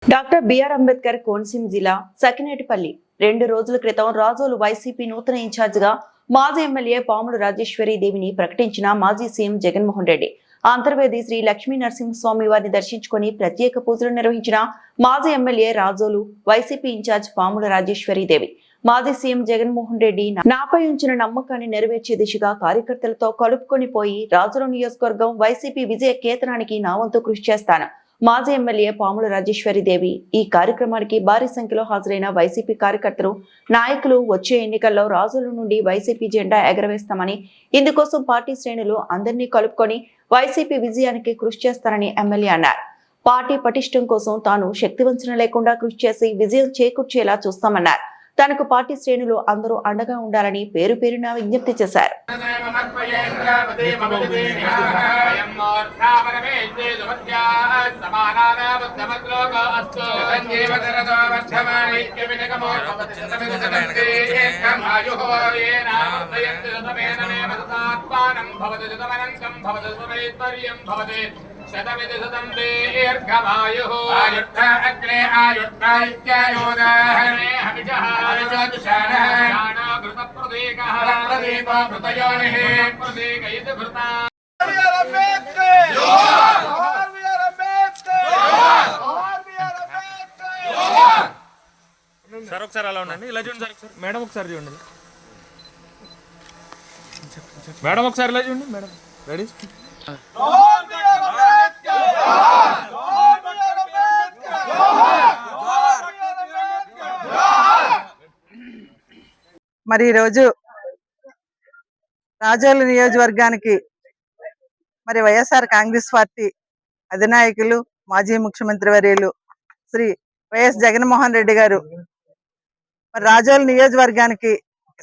Doctor BR Ambedkar Konaseema జిల్లా సకినేటిపల్లి 2 రోజుల క్రితం రాజోలు వైసీపీ నూతన ఇన్ఛార్జిగా మాజీ ఎమ్మెల్యే పాముల రాజేశ్వరి దేవిని ప్రకటించిన మాజీ సీఎం జగన్మోహన్ రెడ్డి అంతర్వేది శ్రీ లక్ష్మీ నరసింహస్వామి వారిని దర్శించుకుని ప్రత్యేక పూజలు నిర్వహించిన మాజీ ఎమ్మెల్యే రాజోలు వైసీపీ ఇన్ఛార్జ్ పాముల రాజేశ్వరి దేవి మాజీ సీఎం జగన్మోహన్ రెడ్డి నాపై ఉంచిన నమ్మకాన్ని నెరవేర్చే దిశగా కార్యకర్తలతో కలుపుకొని పోయి రాజోలు నియోజకవర్గం వైసీపీ విజయ కేతనానికి నా వంతు కృషి చేస్తాను. మాజీ ఎమ్మెల్యే పాముల రాజేశ్వరి దేవి ఈ కార్యక్రమానికి భారీ సంఖ్యలో హాజరైన వైసీపీ కార్యకర్తలు నాయకులు వచ్చే ఎన్నికల్లో రాజుల నుండి వైసీపీ జెండా ఎగరవేస్తామని ఇందుకోసం పార్టీ శ్రేణులు అందరినీ కలుపుకొని వైసీపీ విజయానికి కృషి చేస్తారని ఎమ్మెల్యే అన్నారు. పార్టీ పటిష్టం కోసం తాను శక్తివంచన లేకుండా కృషి చేసి విజయం చేకూర్చేలా చూస్తామన్నారు. తనకు పార్టీ శ్రేణులు అందరూ అండగా ఉండాలని పేరు పేరున విజ్ఞప్తి చేశారు. శతమిదశతం దీర్ఘమాయుః ఆయుద్ధ అగ్రే ఆయుద్ధాయిత్యాయోదాహనే హవిషః ఆయుజోతుషాణః జ్ఞానాభృత ప్రదేకః ప్రదేకో భృతయోనిః ప్రదేక ఇతి భృతా సార్ ఒకసారి అలా ఉండండి, ఇలా చూడండి సార్. ఒకసారి మేడం ఒకసారి చూడండి, మేడం ఒకసారి ఇలా చూడండి. Madam ready? మరి ఈరోజు రాజోలు నియోజకవర్గానికి మరి వైఎస్ఆర్ కాంగ్రెస్ పార్టీ అధినాయకులు మాజీ ముఖ్యమంత్రి వర్యులు శ్రీ వైఎస్ జగన్మోహన్ రెడ్డి గారు మరి రాజోలు నియోజకవర్గానికి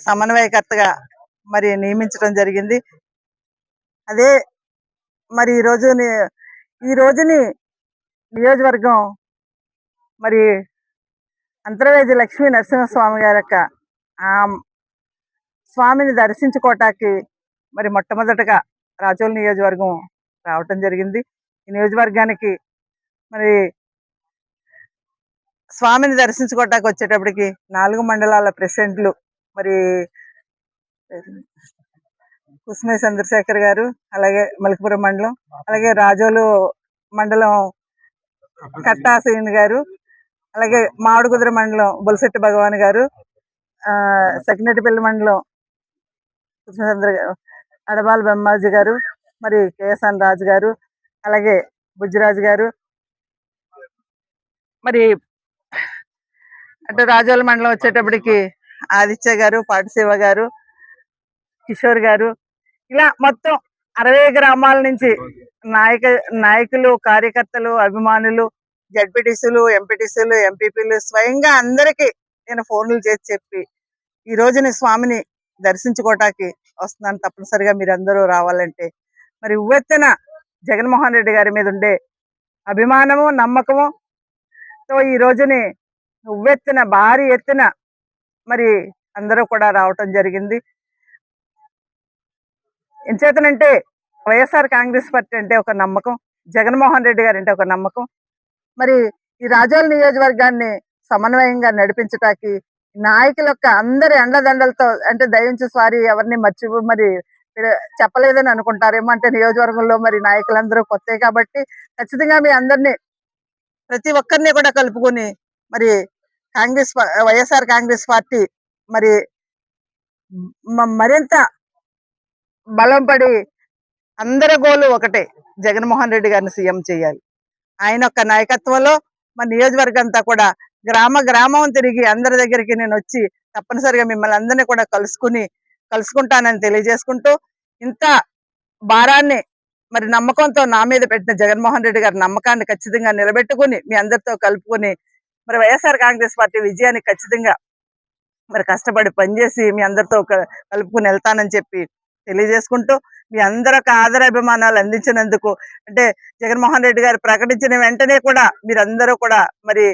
సమన్వయకర్తగా మరి నియమించడం జరిగింది. అదే మరి ఈ రోజుని నియోజకవర్గం మరి అంతర్వేది లక్ష్మీ నరసింహస్వామి గారి యొక్క స్వామిని దర్శించుకోవటానికి మరి మొట్టమొదటగా రాజోలు నియోజకవర్గం రావటం జరిగింది. ఈ నియోజకవర్గానికి మరి స్వామిని దర్శించుకోవటానికి వచ్చేటప్పటికి 4 మండలాల ప్రెసిడెంట్లు మరి కుస్మే చంద్రశేఖర్ గారు, అలాగే మలికిపురం మండలం, అలాగే రాజోలు మండలం కట్టాసీని గారు, అలాగే మామిడికుదురు మండలం బొలిశెట్టి భగవాన్ గారు, సకినేటిపల్లి మండలం కృష్ణచంద్ర గారు, అడబాల బెమ్మాజీ గారు, మరి కేఎస్ఎన్ రాజు గారు, అలాగే బుజ్జిరాజు గారు, మరి అటు రాజోల మండలం వచ్చేటప్పటికి ఆదిత్య గారు, పాటిశివ గారు, కిషోర్ గారు, ఇలా మొత్తం 60 గ్రామాల నుంచి నాయకులు, కార్యకర్తలు, అభిమానులు, జడ్పీటీసీలు, ఎంపీటీసీలు, ఎంపీపీలు స్వయంగా అందరికీ నేను ఫోన్లు చేసి చెప్పి ఈ రోజుని స్వామిని దర్శించుకోవటానికి వస్తున్నాను. తప్పనిసరిగా మీరందరూ రావాలంటే మరి ఉవ్వెత్తున జగన్మోహన్ రెడ్డి గారి మీద ఉండే అభిమానము, నమ్మకము తో ఈ రోజుని ఉవ్వెత్తున భారీ ఎత్తున మరి అందరూ కూడా రావటం జరిగింది. ఎంచేతనంటే వైఎస్ఆర్ కాంగ్రెస్ పార్టీ అంటే ఒక నమ్మకం, జగన్మోహన్ రెడ్డి గారు అంటే ఒక నమ్మకం. మరి ఈ రాజోలు నియోజకవర్గాన్ని సమన్వయంగా నడిపించటానికి నాయకుల యొక్క అందరి అండదండలతో, అంటే దయించి సారీ ఎవరిని మరి చెప్పలేదని అనుకుంటారేమో, అంటే నియోజకవర్గంలో మరి నాయకులందరూ కొత్తే కాబట్టి ఖచ్చితంగా మీ అందరినీ ప్రతి ఒక్కరిని కూడా కలుపుకొని మరి వైఎస్ఆర్ కాంగ్రెస్ పార్టీ మరి మరింత బలం పడి అందరి గోలు ఒకటే, జగన్మోహన్ రెడ్డి గారిని సీఎం చేయాలి. ఆయన యొక్క నాయకత్వంలో మన నియోజకవర్గం అంతా కూడా గ్రామం తిరిగి అందరి దగ్గరికి నేను వచ్చి తప్పనిసరిగా మిమ్మల్ని అందరినీ కూడా కలుసుకుంటానని తెలియజేసుకుంటూ, ఇంత భారాన్ని మరి నమ్మకంతో నా మీద పెట్టిన జగన్మోహన్ రెడ్డి గారి నమ్మకాన్ని ఖచ్చితంగా నిలబెట్టుకుని మీ అందరితో కలుపుకొని మరి వైఎస్ఆర్ కాంగ్రెస్ పార్టీ విజయాన్ని ఖచ్చితంగా మరి కష్టపడి పనిచేసి మీ అందరితో కలుపుకుని వెళ్తానని చెప్పి తెలియజేసుకుంటూ, మీ అందరికి ఆదరాభిమానాలు అందించినందుకు, అంటే జగన్మోహన్ రెడ్డి గారు ప్రకటించిన వెంటనే కూడా మీరందరూ కూడా మరి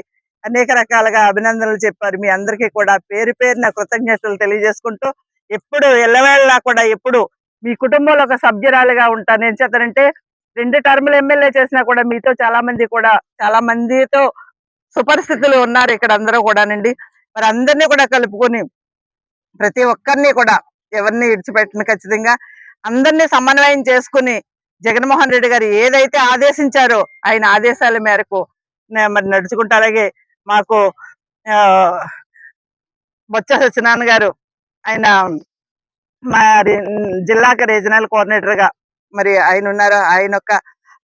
అనేక రకాలుగా అభినందనలు చెప్పారు. మీ అందరికీ కూడా పేరు పేరున కృతజ్ఞతలు తెలియజేసుకుంటూ, ఎప్పుడు ఎల్లవేళలా కూడా ఎప్పుడు మీ కుటుంబంలో ఒక సభ్యురాలుగా ఉంటాను. ఏం చేస్తారంటే 2 టర్ములు ఎమ్మెల్యే చేసినా కూడా మీతో చాలా మందితో సుపరిస్థితులు ఉన్నారు ఇక్కడ అందరూ కూడానండి. మరి అందరినీ కూడా కలుపుకొని ప్రతి ఒక్కరిని కూడా ఎవరిని విడిచిపెట్టిన ఖచ్చితంగా అందరినీ సమన్వయం చేసుకుని జగన్మోహన్ రెడ్డి గారు ఏదైతే ఆదేశించారో ఆయన ఆదేశాల మేరకు మరి నడుచుకుంటూ అలాగే మాకు ఆ బొత్స సత్యనారాయణ గారు ఆయన మరి జిల్లాకి రీజనల్ కోఆర్డినేటర్ గా మరి ఆయన ఉన్నారు. ఆయన యొక్క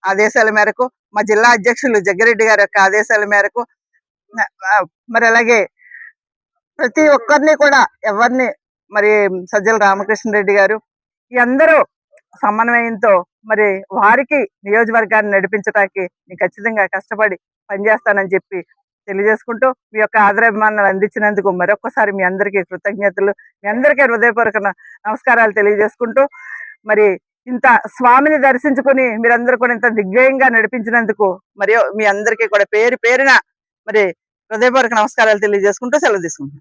ఆదేశాల మేరకు మా జిల్లా అధ్యక్షులు జగ్గిరెడ్డి గారి యొక్క ఆదేశాల మేరకు మరి అలాగే ప్రతి ఒక్కరిని కూడా ఎవరిని మరి సజ్జల రామకృష్ణారెడ్డి గారు ఈ అందరూ సమన్వయంతో మరి వారికి నియోజకవర్గాన్ని నడిపించడానికి నేను ఖచ్చితంగా కష్టపడి పనిచేస్తానని చెప్పి తెలియజేసుకుంటూ మీ యొక్క ఆదరాభిమానాలు అందించినందుకు మరొకసారి మీ అందరికీ కృతజ్ఞతలు, మీ అందరికీ హృదయపూర్వక నమస్కారాలు తెలియజేసుకుంటూ మరి ఇంత స్వామిని దర్శించుకుని మీరందరూ కూడా ఇంత దిగ్విజయంగా నడిపించినందుకు మరియు మీ అందరికీ కూడా పేరు పేరున మరి హృదయపూర్వక నమస్కారాలు తెలియజేసుకుంటూ సెలవు తీసుకుంటాను.